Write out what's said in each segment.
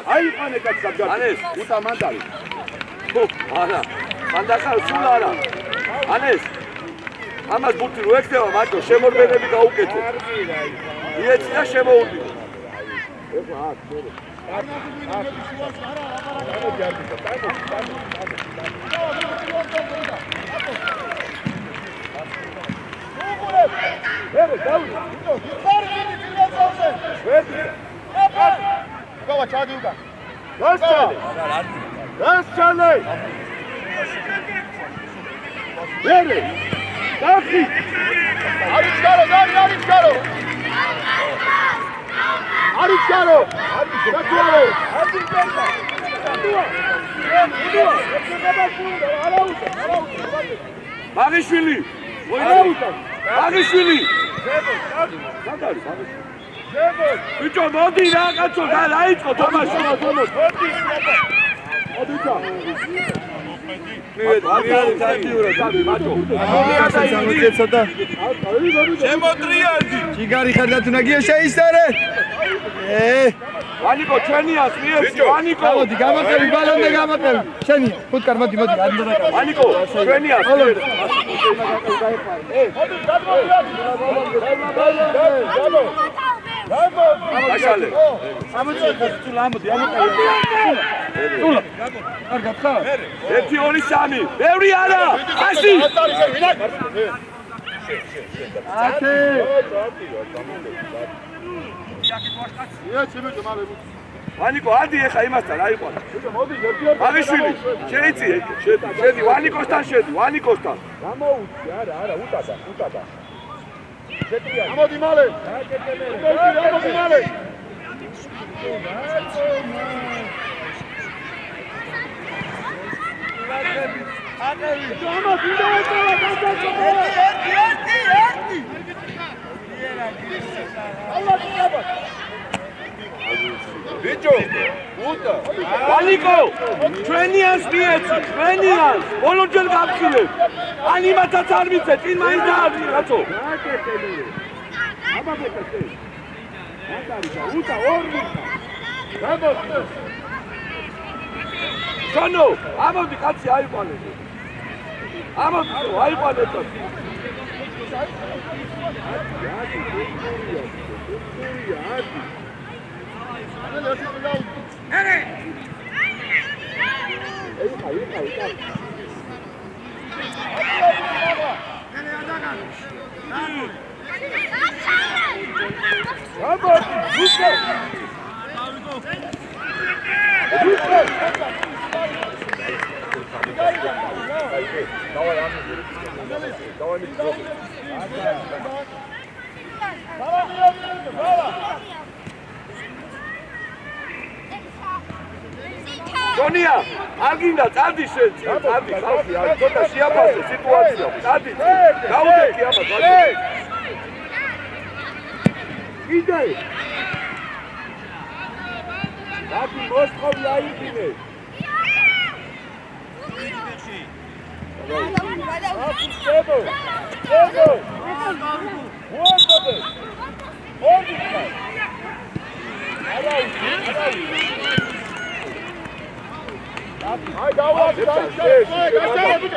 Ai pane katsabgar. Anes, uta mandali. Არა. მანდახარ სულ არა. ანეს. ამას ბურთი რო ექცევა, მარტო შემორბედები გაუკეთე. იეცი და შემოუდი. ეხლა აქ მერე. Go, Chaduga. Let's Charlie. Ready. Dafi. Aricharo. Bagishvili. Bagishvili. Bicho, modi ra katso, daitqo Tomashi. Chigari khadatunagia sheistare. Vaniko, chenias, mietsi, Vaniko. Gamatrebi, balonde gamatrebi. Sheni, futkar modi. Vaniko, chenias. Ashale. ერთი ორი სამი. ბევრი არა. ასი. ვანიკო, ადი ეხა იმასთან აიყვან. აღიშვილი, შეიცი, შედი, ვანიკოსთან შედი, ვანიკოსთან. გამოუჩი, არა, უტადა. ამოდი მალე. ამოდი მალე. Bicho, uta. Vaniko, ჩვენიანს მიეცი, ჩვენიანს. ბოლონჯერ გავხილებ. ან იმათაც არ მიცეთ, წინ მაინც დაარჩი, რაცო? Shano, ამოდი კაცი აიყვანე. აიყვანე კაცი. Sonia, აგინდა წადი შენ, წადი, ხალხი, ცოტა შეაფასე სიტუაცია, წადი. გაუდექი ამას, ვაჟი. კიდე. დაბი მოსყოვი აიძინე. Ay, davay,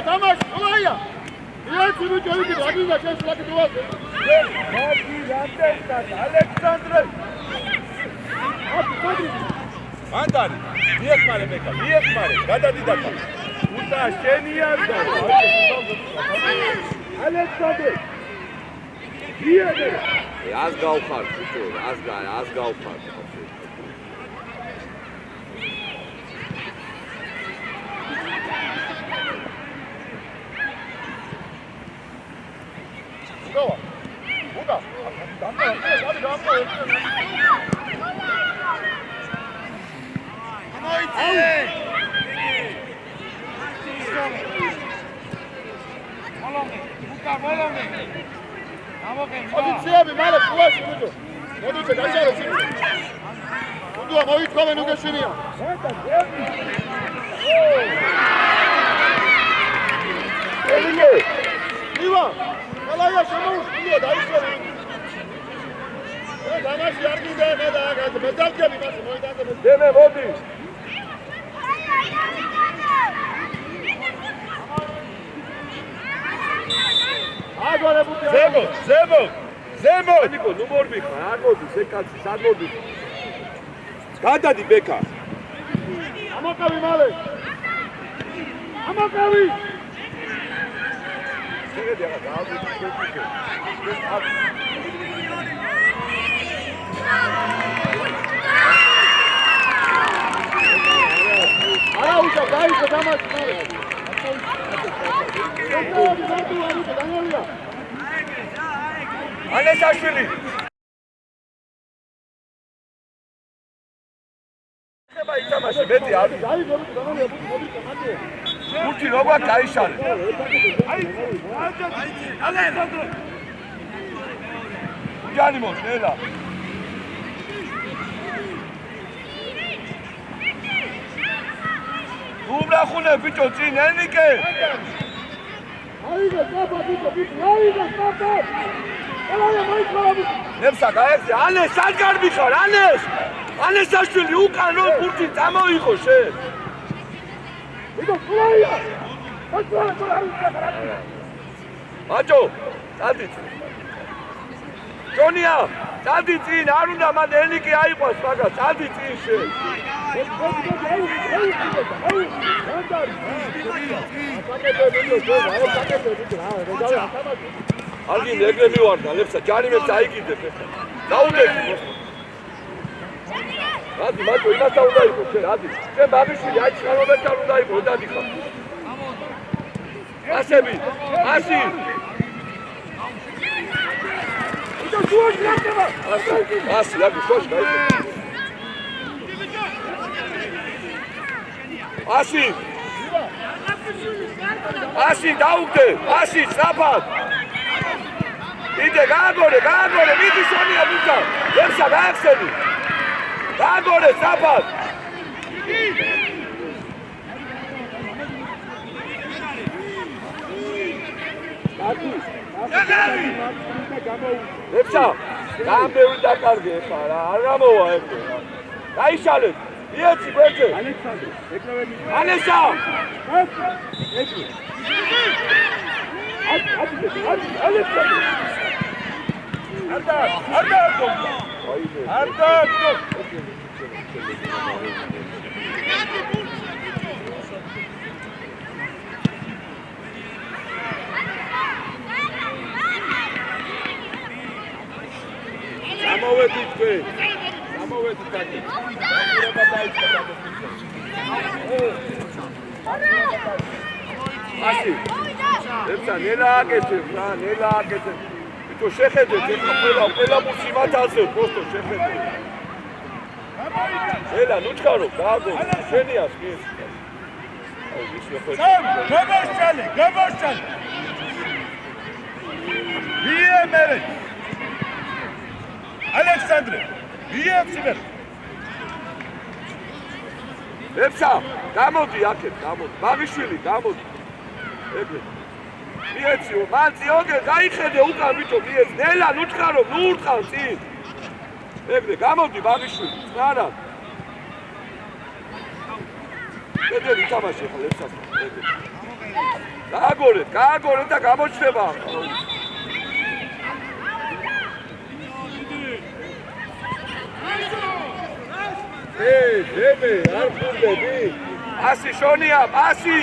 tamam, kolay ya. Niye kimi çocuk gibi, hadi de kes lakı duvar. Alexandre. Andari, niye mare beka, niye mare, gada didaka. Uta şeniyazda. Alexandre. Niye de? Az gavxar, az gavxar. პოზიციები მალე ყურაში მიდო. მოდიце გაიჭარო სიმი. უდუა მოითხოვენ უგეშინია. ელინე. ივა. კალაია შემოუშლია დაიწყო. დამაში არ გიდე მე და მედალკები მასე მოიტანე. დემე მოდი. ზემო ნიკო ნუ მორბი ხარ არ მოდის ეგ კაცი სად მოდის გადადი ბექა ამაკავი მალე ამაკავი შეგედი აღა დავიწყე არა უშა დაიწყო დამაში მალე ანესაშვილი ხება იცამაში მეტი არის გუთი როგორ გაიშალე ჯანი მოსელა უბრახუნე ბიჭო წინ ენიკე აიგა კაპა ბიჭო აიგა კაპა ელაია მოიწყალა ბიჭო ნებსა გაეხზე ანეს სად გარბიხარ ანესაშვილი უკან რო ბურთი წამოიღო შენ ბიჭო ელაია მაჭო წადი ჯონია წადი წინ არ უნდა მან ენიკი აიყვას მაგას წადი წინ შენ ალგი ნეგრე მივარდა ლებსა ჯარიმებს აიგიდებ დაუდები რადი მაჭო იმასთან უნდა იყო შენ რადი შენ ბაბიშვილი აი ჩხალობეთთან უნდა იყო დადიხარ ასები ასი ასი ლაბი შოშ გაიგე ასი დაუგდე ასი სწრაფად იდე გააგორე მიდი შონია ბუჭა ლებსა გაახსენი გააგორე სწრაფად ლებსა გამბევი დაკარგე ხა რა არ გამოვა ეგ გაიშალეთ იეცი ბეჭე ალექსანდრე ეკრავენი ანესა ალექსანდრე არდა გამოვედით თქვენ გამოვედით აქ დაგურება დაიწყო ასი ლებსა ნელა აკეთებ რა ნელა აკეთებ ბიჭო შეხედეთ ეხლა ყველა მუსი მათაზე პოსტო შეხედეთ ნელა ნუ ჩქარო გააგო შენია სკის აი ისე ხო გაბაშალე ვიემერე ალექსანდრე ვიემციბერ ლებსა გამოდი აქეთ გამოდი ბაღიშვილი გამოდი ეგრე მიეციო მანცი ოგე გაიხედე უკან ბიჭო მიეც ნელა ნუ ჩქარო ნუ ურტყავ წინ ეგრე გამოდი ბაღიშვილი წარა ეგრე ითამაში ხა ლებსას ეგრე გააგორეთ და გამოჩნდება დები არ ხურდები ასი შონია ასი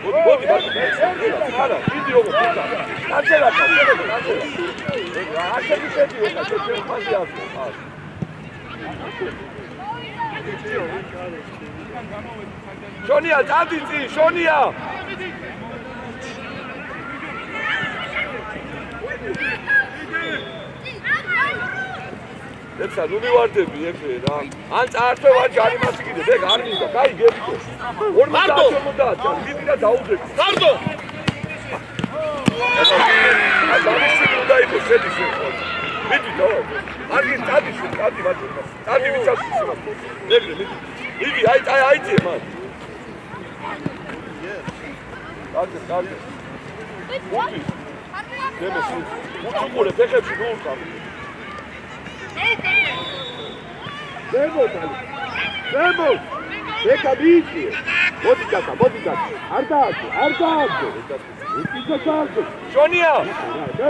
მოდი არა დიდი როგორ კაცელა ასეთი შედი ხა შედი ფასი აქვს შონია, წამდი წინ, შონია! ლებსა, ნუ მივარდები ეგრე რა. ან წაართვევ, ან ჯარიმასი კიდე, ეგ არ მინდა, კაი გებიდო. 50-50, მიდი და დაუძები. გარდო! ამისი უნდა იყოს, შედი შეხო. მიდი დავა. არგი წადი მაჭო. წადი ვიცავ ისე. ეგრე მიდი. მიდი, აიწე მან. კარგი. მოდი. დემეს. უყურე ფეხებში ნუ უკავ. Demo! Eka bici! Modi kaka! არ დააგდო! უთიქო დააგდო! შონია!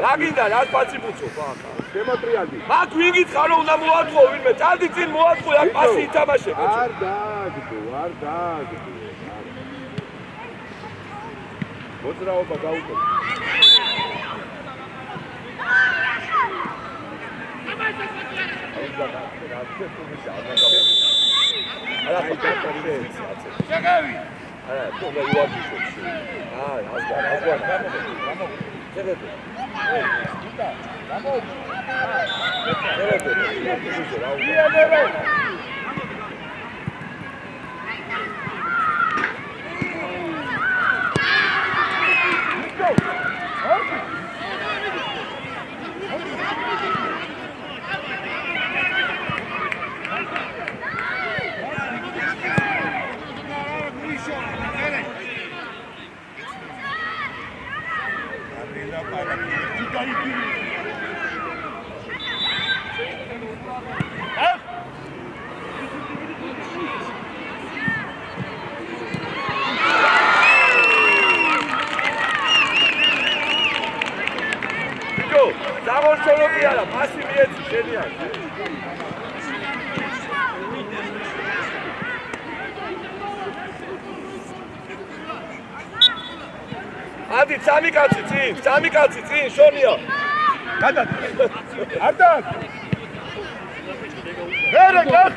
რა გინდა, რა პასი ბუცო, ხა. შემოტრიალდი. მაგ ვიგიცხა რომ უნდა მოაწყო ვინმე, წადი წინ მოაწყო, აქ პასი ითამაშე. არ დააგდო. მოძრაობა გაუკეთე. არა ხოთე შეგავი არა თუმცა იوادიში აზგარ შეგეთო ადი სამი კაცი წინ შონია გადად არ დაგ ვერე გახ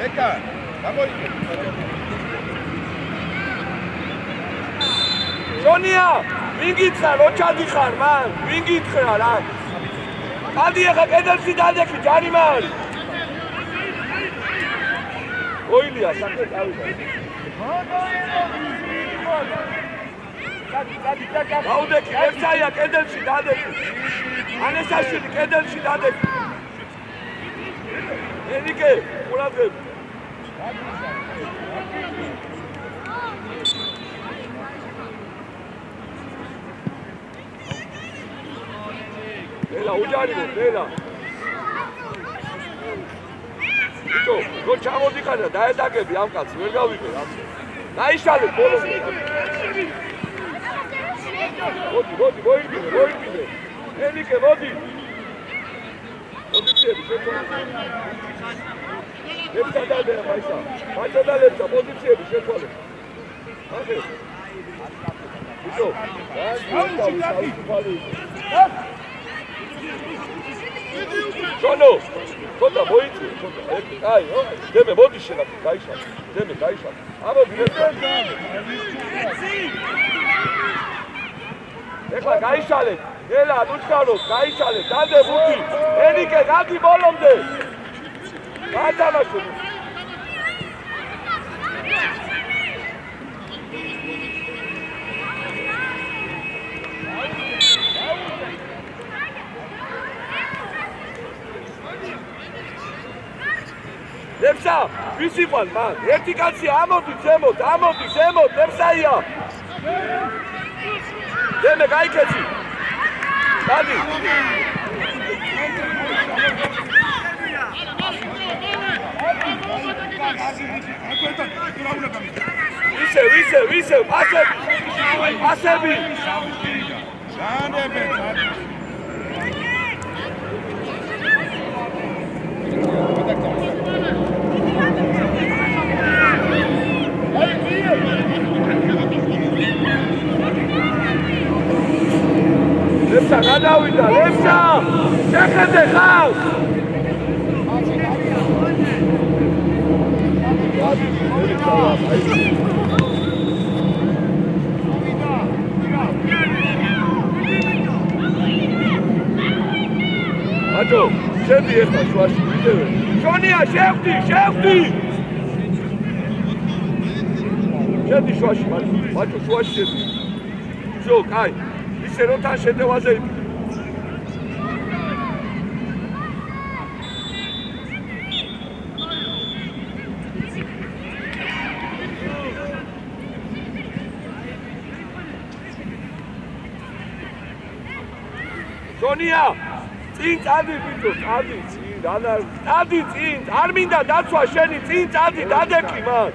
ეკა გამოიგე შონია ვინგიცხა რო ჩადიხარ მან ვინგიცხა რა ადი ახლა კედელში დადექი ჯარიმა არის ოილია საკე წავიდა გაუდექი ლებსაია კედელში დადექი ანესაშვილი კედელში დადექი ენიკე ყურადღება ელა უჯარიმო ელა იტო რო ჩამოდიხარ და დაედაგები ამ კაცს ვერ გავიგე რა დაიშალე ბოლომდე მოდი მოიგინე ენიკე მოდი პოზიციები შეცვალე ლებსა დადეა მაისა და ლებსა პოზიციები შეცვალე ახე იტო შონო ხოდა მოიწვი აი დემე მოდი შეგაფი გაიშალე დემე გაიშალე ამოდი ეხლა გაიშალე ელა დუჩქარო გაიშალე დადე ბუთი ენიკე გაგი ბოლომდე გადამაშო ლებსა ვისი ყვალ მან ერთი კაცი ამოდი ზემოთ ლებსაია დემე გაიქეცი დადი ვისე პასები ვაკეთე ხარ? ბაჭო, შედი ეხლა შუაში ვიდევე. შონია, შევხვდი. შედი შუაში, ბაჭო, შუაში შედი. შო, კაი. ისე რომ თან შედევაზე შონია, წინ წადი ბიჭო, წადი წინ, წადი წინ, არ მინდა დაცვა შენი, წინ წადი, დადექი მან.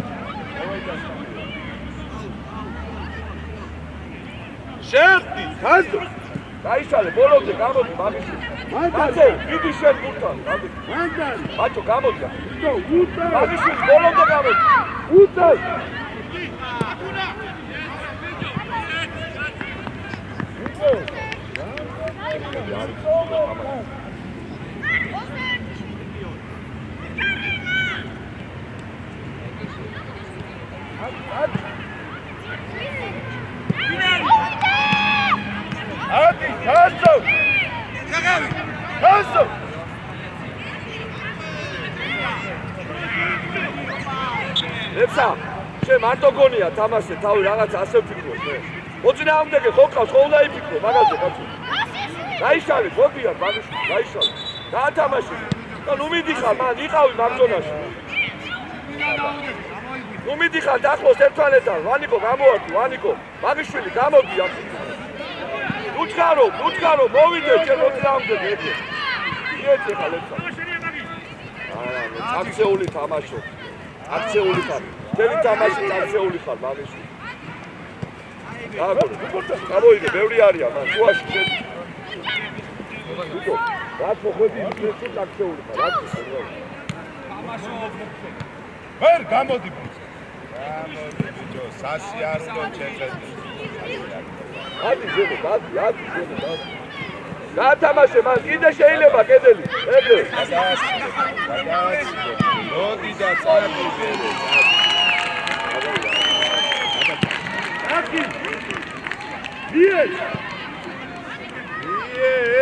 შევდი, ხაზო. დაიშალე, ბოლომდე გამოდი მაგიში. მაგაზე, დიდი შენ გულთან, გამოდი. მანდარი. ბაჭო, გამოდი. უთა. მაგიში ბოლომდე გამოდი. უთა. ადი, ხაზო. ხაზო. ლებსა, შენ მარტო გონია თამაშზე, თავი რაღაც ასე ვფიქრობ, მე. მოწინააღმდეგე ხო ყავს, ხო უნდა იფიქრო, მაგაზე კაცო. დაიშალე, გოდია, მაგიში, დაიშალე. დაათამაშე. და ნუ მიდიხარ, მან იყავი მაგზონაში. ნუ მიდიხარ, დახლოს ერთმანეთთან, ვანიკო გამოვარდი, ვანიკო. მაგიშვილი გამოდი აქ. უჩქარო, მოვიდე, შენ მოწინააღმდეგე ერთი. იეცე ხა ლებსა. აქცეული თამაშო. აქცეული ხარ. ძელი თამაში აქცეული ხარ, მაგიშვილი. გამოიდე, ბევრი არია, მან შუაში შედი. რაც მოხვედი ისე აქცეული ხარ, რაც ვერ გამოდი ბიჭო. გამოდი ბიჭო, სასი არ უნდა ჩეხედი. ადი ზემო, ადი. გაათამაშე მან, კიდე შეიძლება კედელი. ეგრე. მოდი და წადი ვერე. აკი. იე,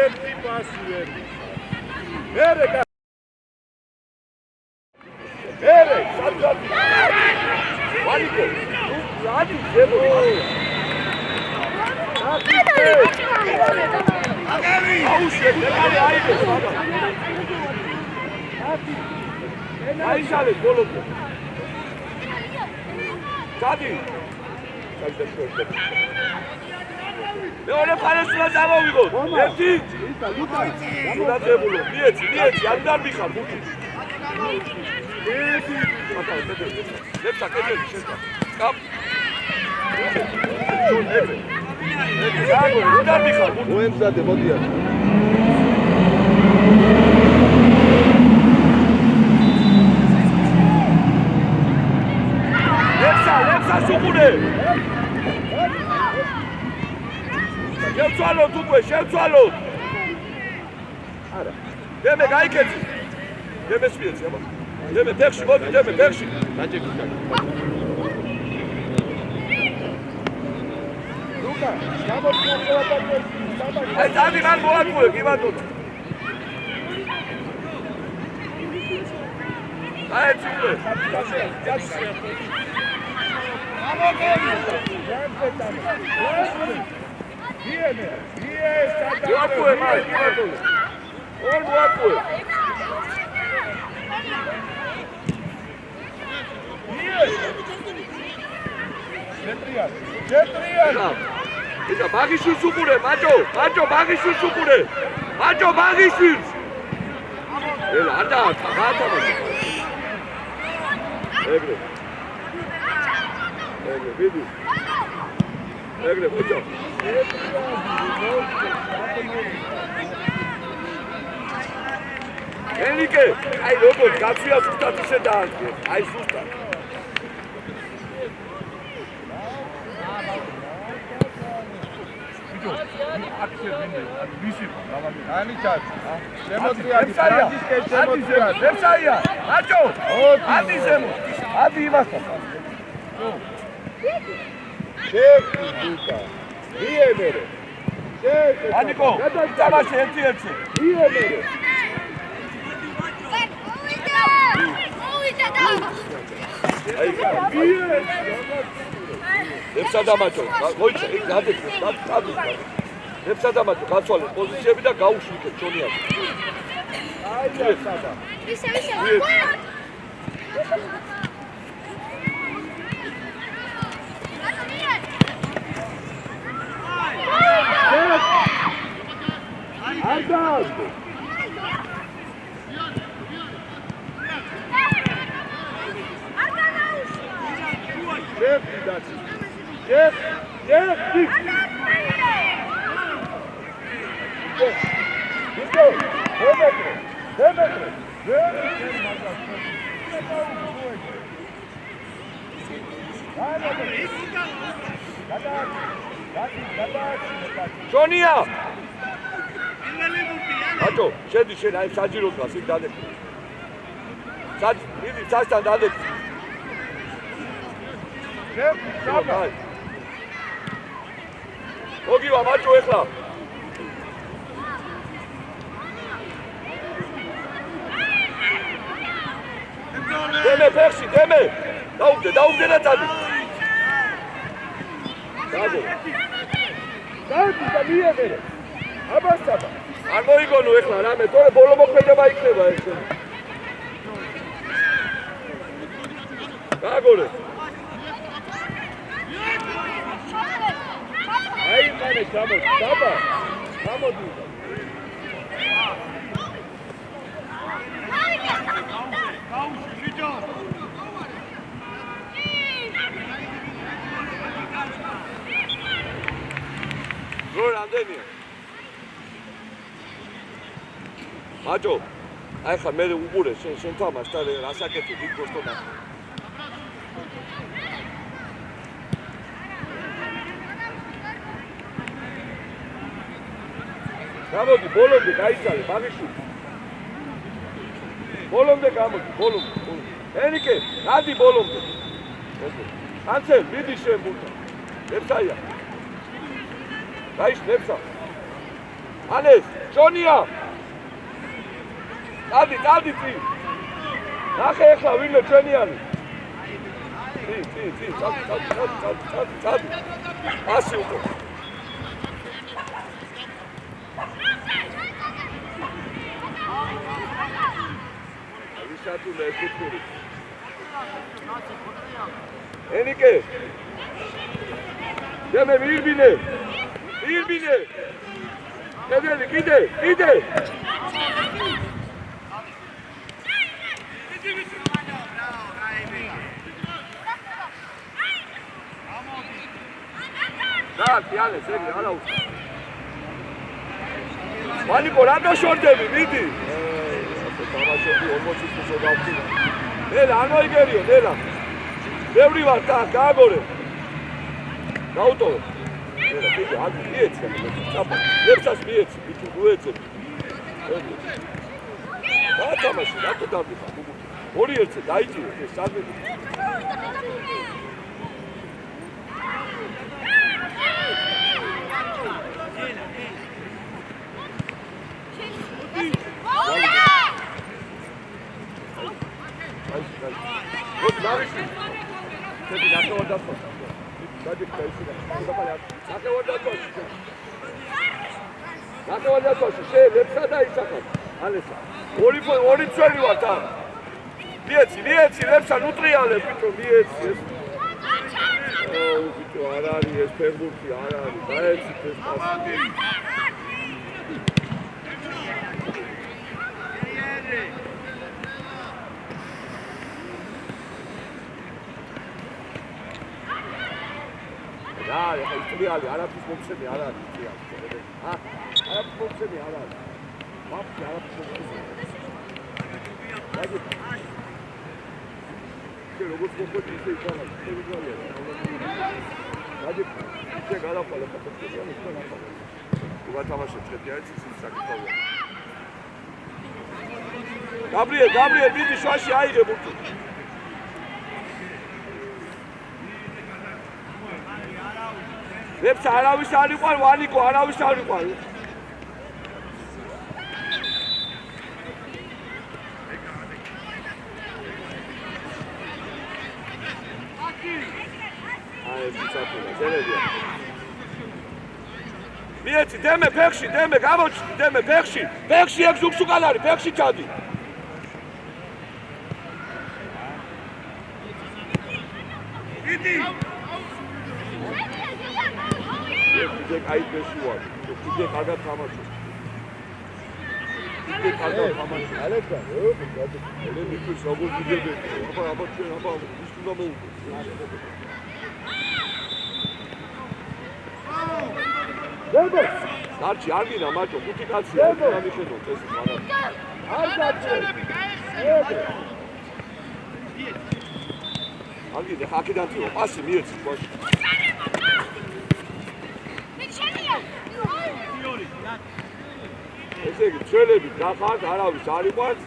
ერთი პასი ვერი. ვერე საძაბი. ვანიკო, ადი ზემო. აგევი. აუშე, აიდე, ბაბა. აიშალე ბოლომდე. დადი. მეორე ფარეს უნდა წამოვიღოთ. ერთი. გულადებულო, მიეცი, არ დამიხარ ხუთი. ერთი. ლებსა კედელი შედა. კაპ. ეგრე. არ დამიხარ ხუთი. მოემზადე, მოდია. ლებსა სუყურე. შევცვალოთ უკვე, შევცვალოთ. არა. დემე გაიქეცი. დემეს მიეცი, აბა. დემე ფეხში, მოდი, დემე ფეხში. დაჭეკი. ლუკა, გამოდი ყველაფერი. აი, დადი მან მოაკვე, კი ბატონო. აი, ცუპე. მოაკვე, მაი, კი ბატონო. ორ მოაკვე. შეტრიან. ისა ბაღიშვილს უყურე, მაჭო, ბაღიშვილს უყურე. მაჭო, ბაღიშვილს. ელა, არ გაათამაშე. ეგრე, ვიდი. ეგრე, ხოჭო. ენიკე, აი როგორ გაცვია ზუსტად ისე დაანტე. აი ზუსტად. Ani chat. Შემოწიადი. ლეფსაია. აჭო. ადი ზემო. ადი იმასთან. შეფი დუტა. იემერე. შეფი. ანიკო, წამაში ერთი. იემერე. ლეფსადამაჭო. მოიჭე, დადი. ლეფსადამაჭო, გაცვალე პოზიციები და გაუშვი იქ ჩონიას. აი სადა. ისე. Ardaz. Şef gidersin. Şef. Gitti. Hemetre. ჩონია. აჭო, შედი შენ აი საჯიროთ გას იქ დადეკ. მიდი სასთან დადეკ. Şef. აი. მოგივა მაჭო ეხლა. დემე ფეხში, დემე. დაუგდე და წადი. Dado. Dado da მიიღერე. აბასაბა. არ მოიგონო ეხლა რამე, თორე ბოლო მოქმედება იქნება ეს. გაგორე. აი მანე ჩამოდი, დაბა. ჩამოდი. რო რამდენია? მაჭო, აი ხა მე უყურე შენ თამაშ და რასაკეთებ იქ გოსტონა. გამოდი, ბოლომდე გაიცალე, ბაღიშვილი. ბოლომდე გამოდი, ბოლომდე. ენიკე, გადი ბოლომდე. ანცელ, მიდი შენ ბურთა. ლეფსაია. გაიშ ლეფსა. ანეს, ჩონია. დადი წი. ნახე ეხლა ვინმე ჩვენიანი. წი, წადი. ასი უკვე. ვისათულე ეკუთური. ენიკე. დემე ვირბინე. კედელი, კიდე. დიალეს ეგრე არა უშ. მანიკო რატო შორდები, მიდი. თამაშობი 40 წუთი გავხდი. ნელა არ მოიგერიო, ნელა. ბევრი ვარ და გააგორე. გაუტოვე. ნელა კიდე არ მიეცე, წაფა. ლეფსას მიეცე, იქ უეცე. თამაში რატო დავდიხა? ორი ერთზე დაიჭირე ეს საქმე. ლეფსა და ისახა. ალესა. ორი წველი ვარ და. მიეცი, ლეფსა ნუტრიალე ბიჭო, მიეცი ეს. ბიჭო, არ არის ეს ფეხბურთი, არ არის. დაეცით ეს პასი. რა, ეხა ისტრიალი, არაფრის მომცემი არ არის ისტრიალი. არაფრის მომცემი არ არის. ვაფშე არაფრის მომცემი. როგორც მოხდი ისე იქნება, შევიძვალე. გადი, შე გადაყვალე ფოტოშოპში, ისე ნახავ. ვათამაშებ ხედი არის ის საკითხია. გაბრიელ, მიდი შუაში აიღე ბურთი. ვებს არავის არ იყვარ, ვანიკო არავის არ იყვარ. მიეცი დემე ფეხში, გამოჩი, დემე ფეხში. ფეხში ეგ ზუგს უკან არის, ფეხში ჩადი. იდი. იდი კაი ფეხში ვარ. იდი კარგად თამაშობს. იდი კარგად თამაშობს. ალექსა, ელენი ფიქრს როგორ გიგებდი. აბა ჩვენ ის უნდა მოუგო. დედო, დარჩი არ გინდა მაჭო, ხუთი კაცია, არ მიხედო წესი მაგრამ. არ გაჭე. არ გინდა ხაკიდან წიო, პასი მიეცი თქვაში. ესე იგი, ჩვენები გახართ, არავის არ იყვართ.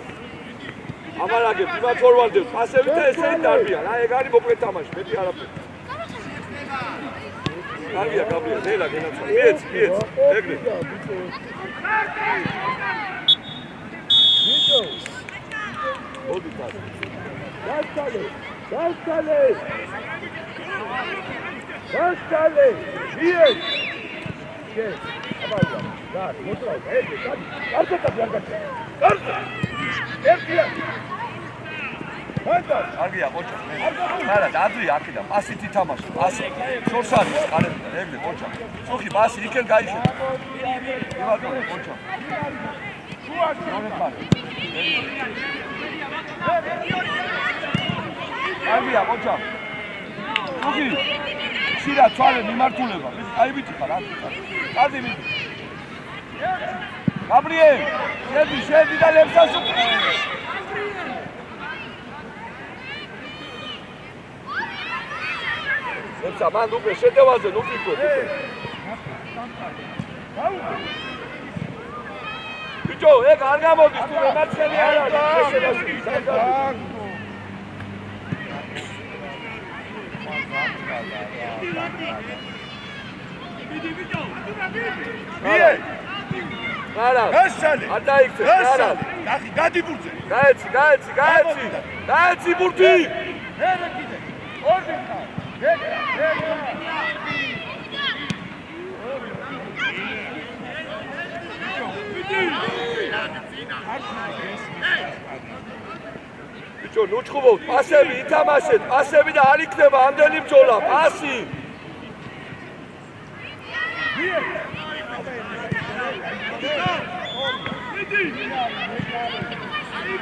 ამარაგებს იმათ ფორვარდებს, პასები და ესენი დარბიან. აი ეგ არის მოკლედ თამაში, მეტი არაფერი. კარგია, ნელა გენაცვალე. მიეცი, ეგრე. მოდი თავს. დასკალე. მიეც. კე, აბა, და, მოწრავ, ეგრე, გადი. კარგად. კარგად. ერთია. კარგია, ყოჩა. არა, დადვი აქედან, პასით ითამაშე, პასი. შორს არის, ყარებიდან, ეგრე, ყოჩა. სუხი, პასი, იქენ გაიხედა. იმატო, ყოჩა. კარგია, ყოჩა. სუხი, შირა, ცვალე, მიმართულება. აი ვიცი ხარ, აქ. კარგი მიდი. გაბრიელ, შედი და ლევსას უკ. ებსა, მან უკვე შეტევაზე ნუ ფიქრობ. ბიჭო, ეგ არ გამოდის, თუ მემარცხენე არ არის, შეშევაში. მიე! არა. გასალე. არ დაიქცე, არა. ნახი, გადი ბურთზე. გაეცი ბურთი. ერე კიდე. ორდი ხარ. ბიჭო, ნუ ჩხუბობთ, პასები ითამაშეთ, პასები და არ იქნება ამდენი ბრძოლა, პასი.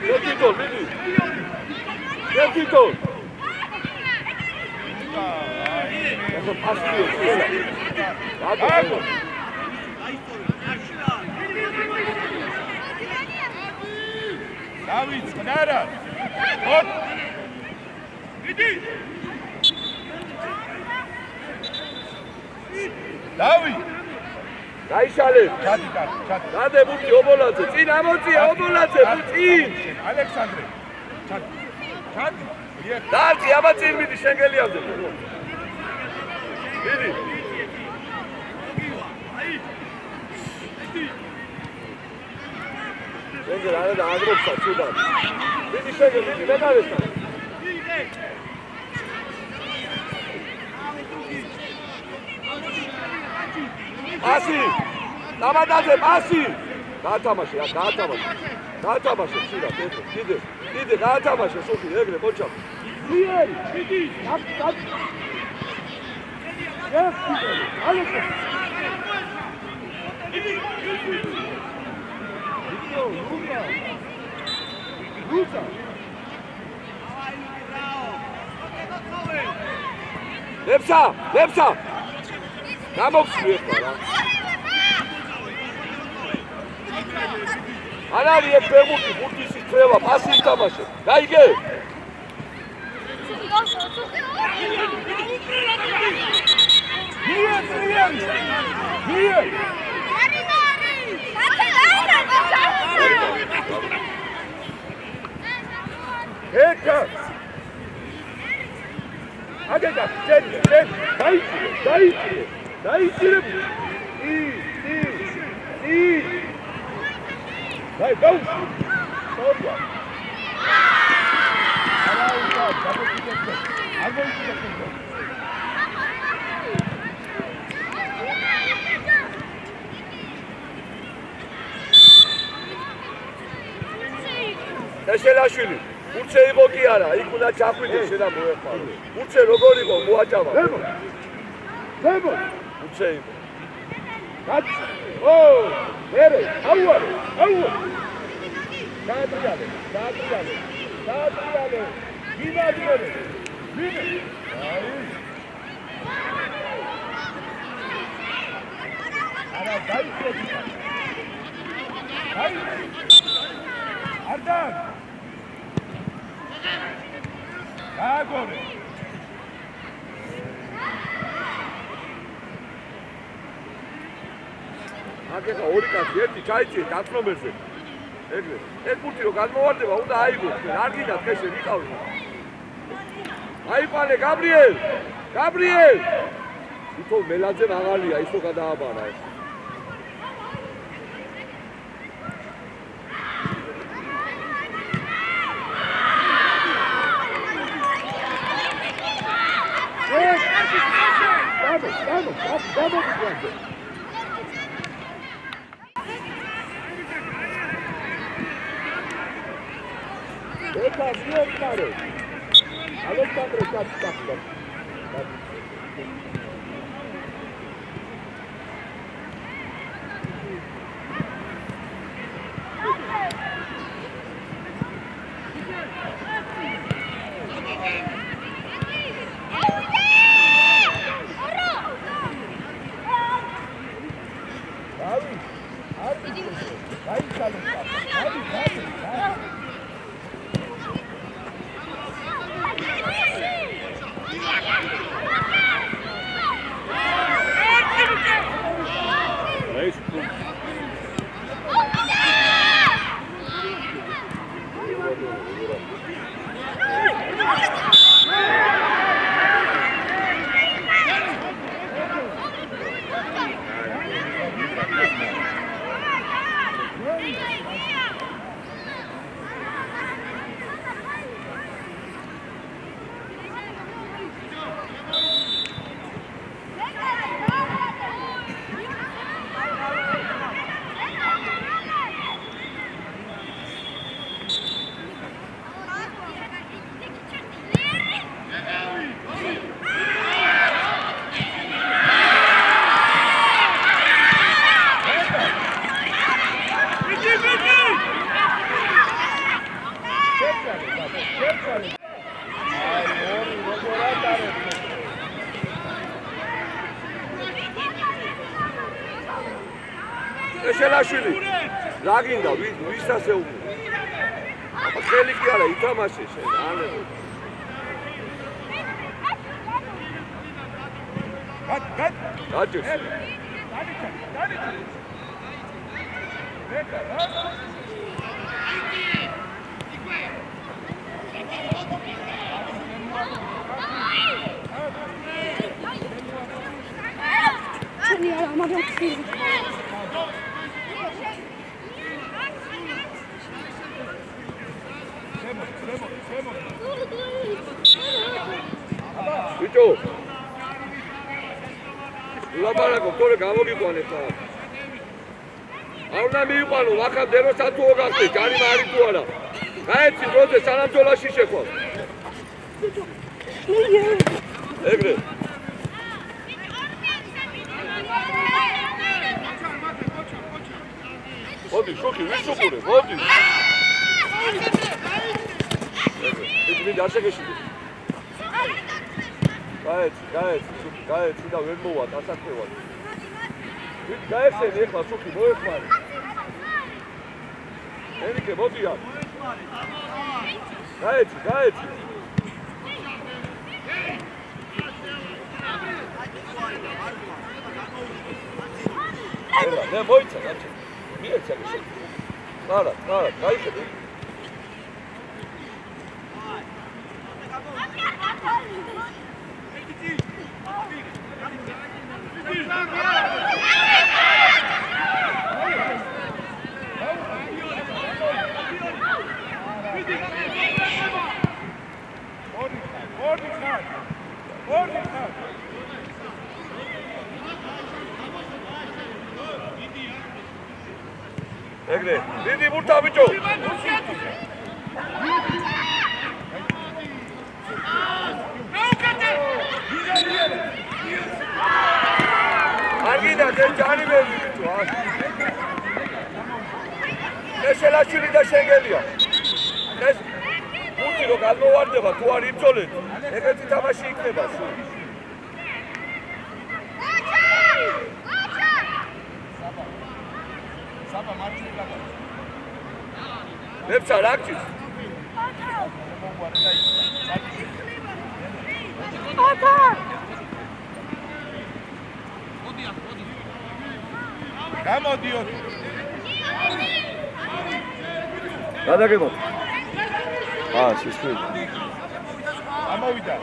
გეკითო, მიდი. ახლა პასიო. რატო? დავით, ნარა. ოთ. მიდი. დავით. გაიშალე. ჩადი. დადე ბურთი ობოლაძე, წინ ამოწია ობოლაძე, წინ. ალექსანდრე. ჩადი. დარჩი, აბა წინ მიდი შენგელიაზე. მიდი. შენგელ არა და აგრობსა ცუდად. მიდი შენგელ, მიდი მეკარესთან. პასი! დამადაზე პასი! გაათამაშე, გაათამაშე, ხშირად, კიდე, გაათამაშე, სუფი, ეგრე, ყოჩა. მიერი, მიდი, აკ. ალექსა. რუცა. ლეფსა. გამოგცვლი ახლა რა. არ არის ეს ფერმუტი, ბურთის ხრევა, პასი ითამაშე. გაიგე? მიე! ეკა აგედა ჯენ დაიჭირე დაი გაუ სორია არა უკა დაბოჭიდე აგოიჭიდე ეშელაშვილი უცე იყო კი არა იქ უნდა ჩახვიდე შედა მოეხმარო უცე როგორ იყო მოაჭამა ზემო უცე იყო კაც ო მერე აუარე დაატრიალე გიმადიორე ვინე არა დაიჭრე არდა აგორე აკეთა ორი კაცი ერთი ჩაიჭირე დათრომელზე ეგრე ეს პურტი რო გადმოვარდება უნდა აიგოს არ გინდა დღეშე ვიყავი აიყვანე გაბრიელ უთო მელაძე მაღალია ისო გადააბარა ეს ეკა მიოყარე ალექსანდრე კაცკა ეშელაშვილი რა გინდა ვისაც ეუბნი ხელი კი არა ითამაშე შენ ალე გაჭირს ბიჭო ლაპარაკო თორე გამოგიყვანე ხა არ უნდა მიიყვანო ვახამდე რომ სათუო გახდე ჯარი მარი თუ არა გაეცი როზე სანამძოლაში შეხვალ ეგრე მოდი შოქი ვის უყურე მოდი ეგრე არ შეგეშიდი გაეცი და ვერ მოვა დასაქმევად გაეცენი ეხლა შოქი მოეხმარე ენიკე მოდი აქ გაეცი ელა მე მოიცა გაჩი მიეცა შენ არა, გაიხედე. ეგრე, დიდი ბურთა ბიჭო. აგიდა ჯანი მევი ბიჭო. ეს ელაშვილი და შენგელია. ეს ბურთი რო გადმოვარდება თუ არ იბრძოლეთ, ეგეთი თამაში იქნება სულ. Sapa marchini kapa. Lepsa rakchis. Ata. Გამოდიოთ. გადაგებოთ. სისხლი. ამოვიდა.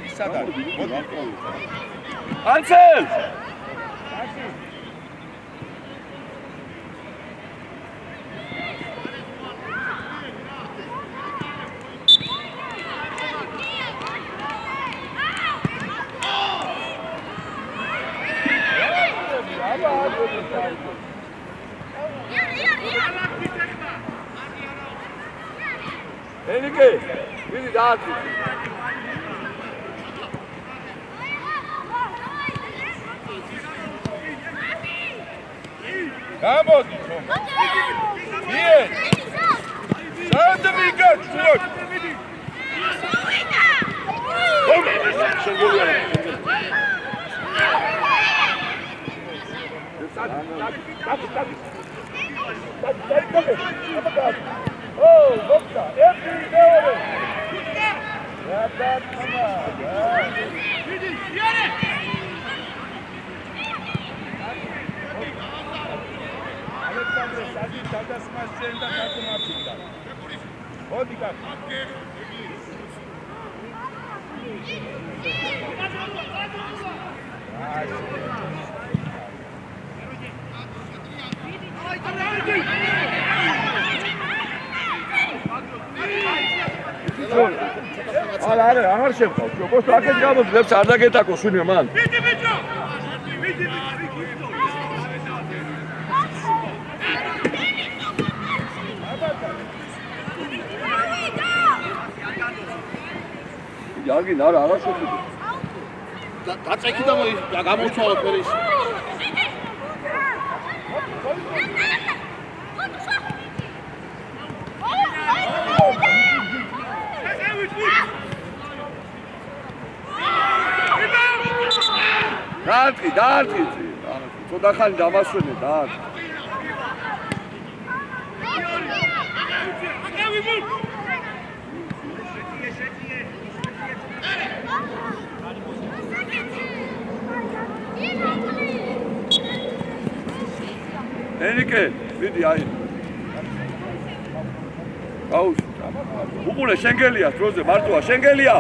ისადა. მოდი. ანცელ! ენიკე, ვიდი დააწყი. გამოდი. მიერ. სადმიგა ჩლოთ. Oh, Bokta, every day. Yeah, that's Alexandre Sagi Tadas Masenda Kakumachika. Odika. არა, აღარ შევყავ. როგორც აქეთ გამოძლებს არ დაგეტაკო შუნია მან. იაგინ არა, აღარ შევყავ. დაწექი და გამოჩვაო ფერის. დაარტყი. ცოტა ხანი დამასვენე, დაარტყი. ენიკე, ვიდი აი. აუს. უყურე შენგელია, დროზე მარტოა შენგელია.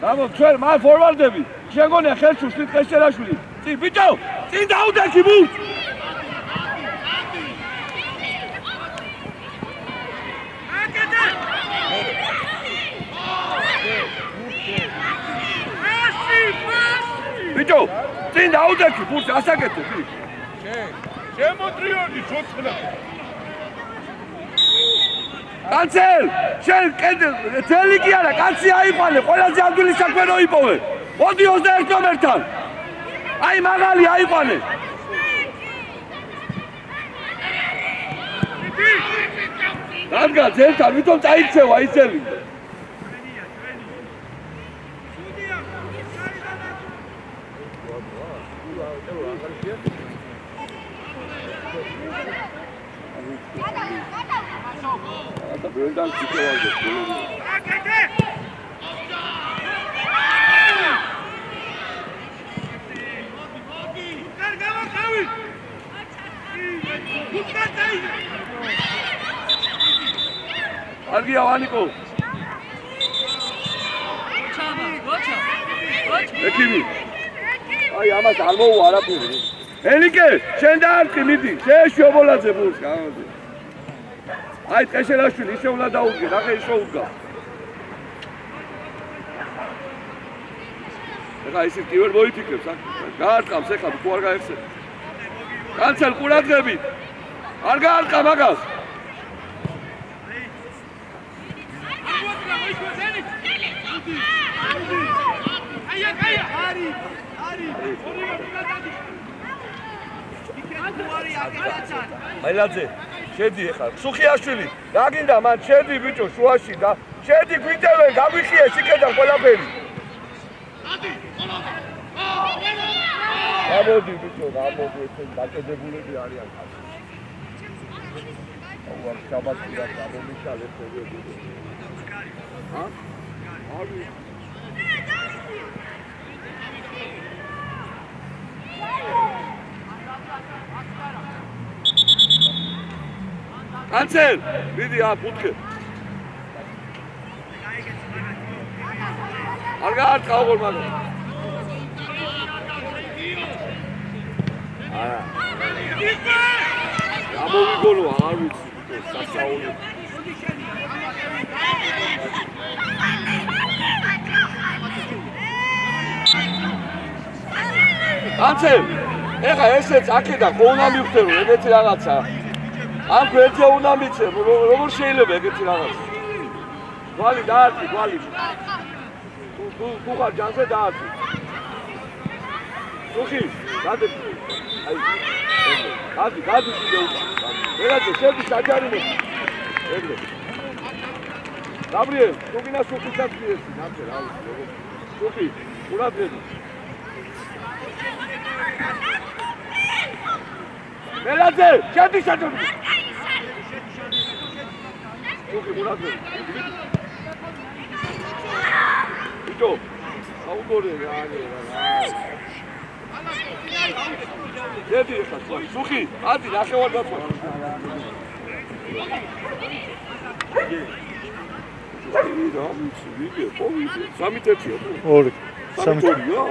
Bravo, ჩვენ მან ფორვარდები. შეგონია ხელშუშლი ტყეშერაშვილი. წინ ბიჭო, წინ დაუდექი ბურთს. ბიჭო, წინ დაუდექი ბურთს, ასაკეთე. შემოტრიოდი ცოცხლა. კანცელ, შენ ძელი კი არა, კაცი აიყვანე, ყველაზე ადვილი საქმე რო იპოვე. მოდი 21 ნომერთან. აი მაღალი აიყვანე. რადგან ძელთან ვითომ წაიქცევა ის ძელი. და ბელდან ციტოვალდე. არგია ვანიკო. ეკიმი. აი ამას არ მოუვა არაფერი. ელიკე, შენ დაარყი მიდი, შეეშვებოლაძე ბურს გამოდე. აი ტყეშელაშვილი ისე უნდა დაუდგე, ნახე ისე უდგა. ეხლა ისიც კი ვერ მოიფიქრებს, გაარტყამს ეხლა თუ არ გაეხსენე. კანცელ ყურადღებით. არ გაარტყა მაგას. მელაძე, შედი ეხლა. სუხიაშვილი, რა გინდა მან შედი ბიჭო შუაში და შედი გვიტევენ, გაგვიხიე იქიდან ყველაფერი. გამოდი ბიჭო, გამოდი ეს დაკედებულები არიან. აუ შაბათი და გამომიშალე ხოები. ჰა? არის კანცელ, მიდი აქ ფუტკე. არ გაარტყა ოღონდ მაგას. არა. გამოვიგონო, არ ვიცი, სასაული. კანცელ, ეხა ესეც აქედან ხო უნდა მივხვდერო ეგეთი რაღაცა. ამ გვერდზე უნდა მიცე, როგორ შეიძლება ეგეთი რაღაცა. გვალი დაარტყი, გვალი. თუ ხარ ჯანზე დაარტყი. სუხი, გადი. აი, გადი კიდე უკან. მერაძე, შედი საჯარიმო. ეგრე. გაბრიელ, თუ გინდა სუხისაც გიესი, ნახე რა ვიცი. სუხი, ყურადღებით. მერაძე, შედი საჯარიმო. სუხი, ყურადღებით. ბიჭო, აუგორე რა არის. შედი ეხლა, სუხი, ადი ნახევარ დაწვა. რა ვიცი, ვიგე, პოვიდი, 3-1-ია თუ? 2. 3-2-ია?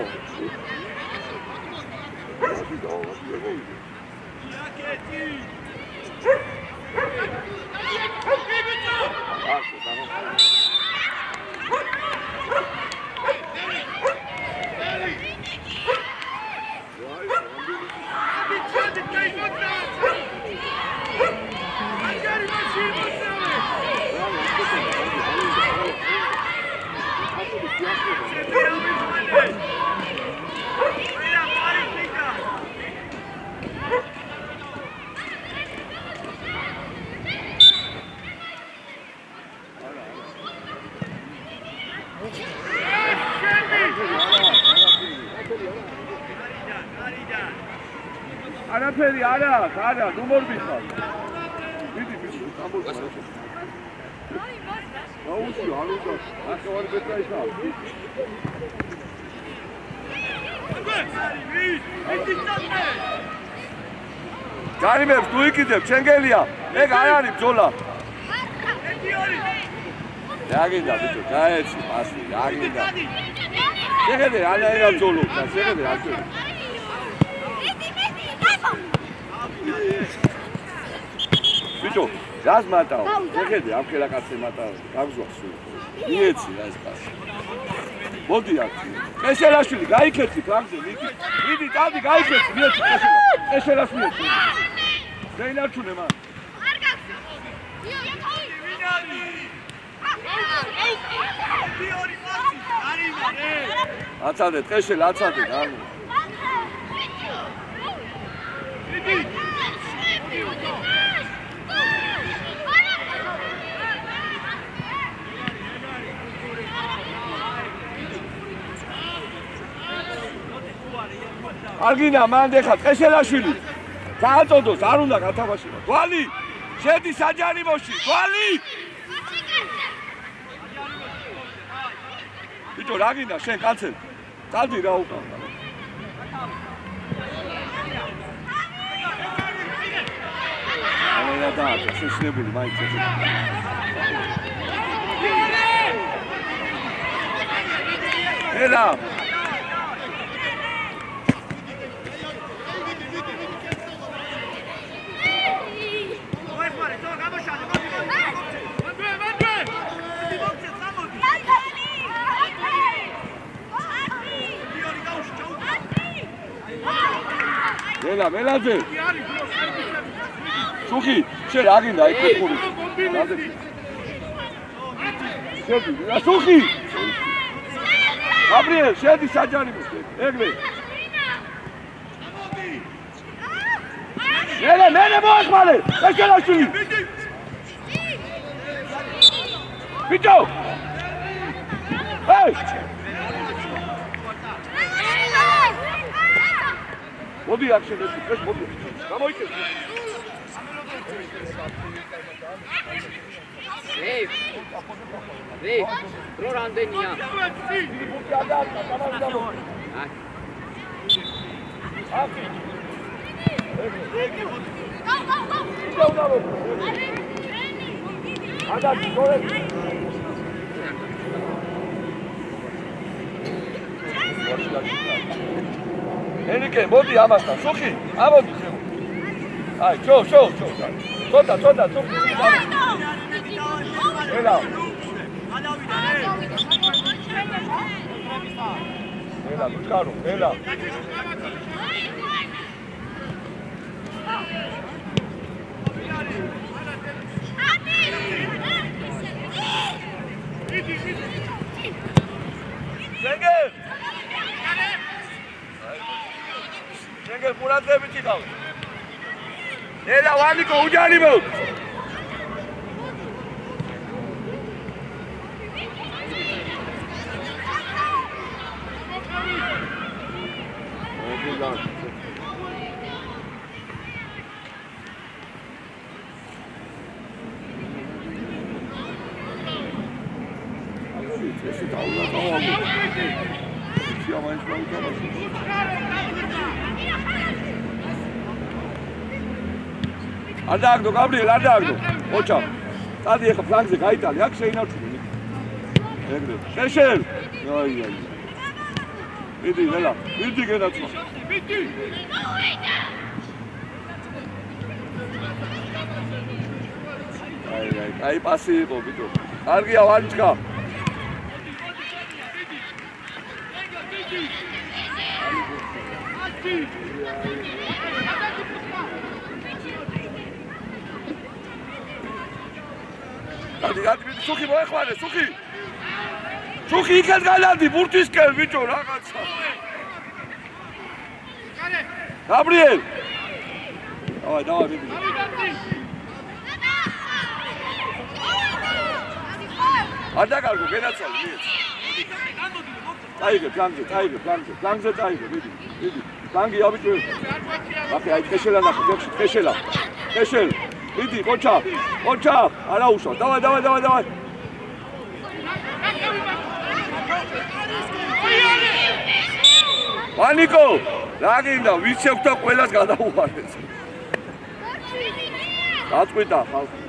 არაფერი არა, არა, ნუ მორბიხარ. მიდი, მიდი, გამორბიხარ. აუში, არ უნდა, ახალ ბეჭდა ისაა. გარიმებს თუ იქიდებ, შენგელია, ეგ არ არის ბრძოლა. რა გინდა ბიჭო, გაეცი, პასი, რა გინდა. შეხედე, არა ბრძოლობ, შეხედე, რა გინდა. ბიჭო, რას მატაო? შეხედე, ამ ხელა კაცზე მატაო. გაგზვა სულ. მიეცი რა ეს პასი. მოდი აქ. ყეშელაშვილი გაიქეცი ფლანგზე, მიდი, წავდი გაიქეცი, მიეცი ყეშელაშვილი. ზეინარჩუნე მან. აცადეთ, ყეშელ აცადეთ, ანუ. არგინა მანდ ეხა ყეშელაშვილი გააწოდოს არ უნდა გათამაშება გვალი შედი საჯარიმოში გვალი ბიჭო რა გინდა შენ კაცები წავდი რა უკან ალა და შეშნებული მაინც ელა Vela, velaze. Suki, შენ რა გინდა იქ ხური? შედი, სუki. გაბრიელ, შედი საჯარიმოში. ეგრე. მერე მოახმარე. ეშელაშვილი. ბიჭო. ჰეი! მოდი აქ შეგეცი, ეს მოდი. გამოიქეთ. ვე, რო რამდენია? ენიკე, მოდი ამასთან, სუხი, ამოდი შევ. აი, ჩო. ცოტა, სუხი. ელა. ელა, ლუკარო, ელა. Engel quradzებითი ყავს. ელა ვანიკო უჯარიმო. ეს დაულა დავალო. შეამაინც მოუწევს. არ დააგდო გაბრიელ, არ დააგდო. ოჩა. წადი ახლა ფლანგზე გაიტალი, აქ შეინარჩუნე. ეგრე. შეშელ. აი. მიდი, ველა. მიდი გენაცვა. მიდი. აი, პასი იყო, ბიჭო. კარგია ვანჩკა. გადი, სუხი მოეხმარე, სუხი. სუხი იქეთ გადადი, ბურთისკენ, ბიჭო, რაღაცა. გაბრიელ. დავай, მიდი. არ დაგარგო, გენაცვალე, მიეც. წაიგე, ფლანგზე წაიგე, მიდი. ფლანგი აბიჭო. ახლა აი ხეშელა ნახე, ხეშელა. მიდი, ყოჩა, არა უშავს. დავай. ვანიკო, რა გინდა, ვიც შევხვდა ყველას გადაუვარეს. დაწყვიტა ხალხი.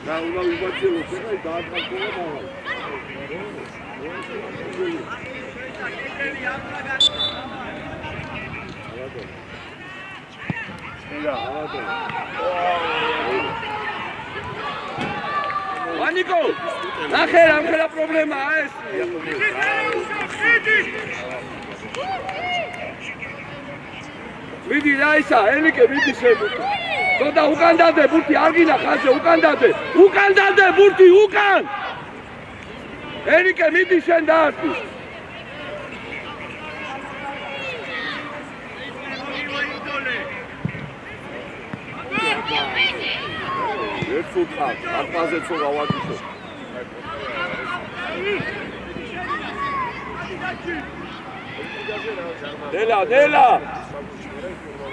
და უნდა ვიბაჭელოს, ეგ დააწყაფოა მავალ. ვანიკო, ნახე რა პრობლემაა ეს. მიდი რა ისა, ენიკე მიდი შემოდი. ცოტა უკან დადე ბურთი, არ გინა ხაზზე, უკან დადე. უკან დადე ბურთი, უკან. ენიკე მიდი შენ დაარტყი. ერთ სულხან, არყაზე ცო გავაგიშო.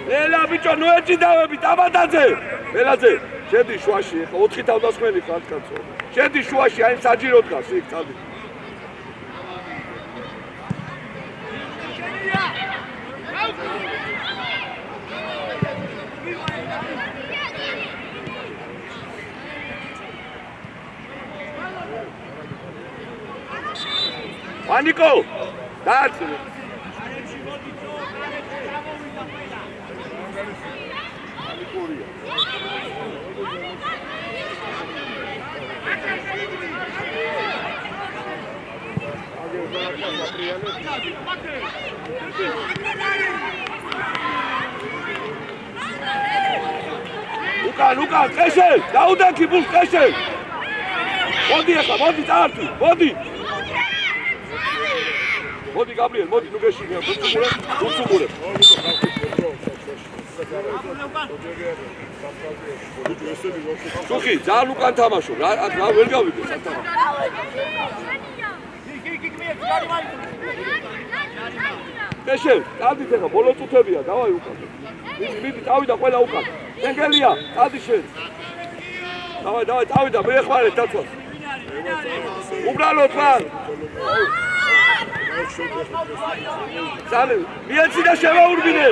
ნელა ბიჭო, ნუ ეჭი დავები, ტაბადაძე. ნელაძე, შედი შუაში, ეხა 4 თავდასხმელი ხარ კაცო. შედი შუაში, აი საჯირო დგას იქ წადი. ვანიკო, დააწი. უკან, წესელ, დაუდექი ბულს წესელ. მოდი ახლა, მოდი წაართი, მოდი. მოდი გაბრიელ, მოდი, ნუ გეშინია, გუცუმურე. სუხი, ძალიან უკან თამაშო, რა ვერ გავიგე სათამაშო. კეშელ, წადით ახლა, ბოლო წუთებია, დავაი უკან. მიდი, წავიდა ყველა უკან. შენგელია, წადი შენ. დავაი, წავიდა, მე ეხმარეთ დაცვას. უბრალოდ ხარ. Salim, მიეცი და შევაურბინე.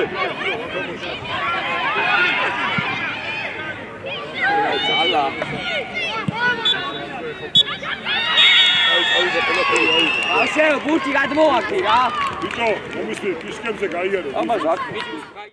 ზალა. ასე ბურთი გადმოვაქი რა. ბიჭო, მომისმენ ფიშკებზე გაიარე. ამას აქ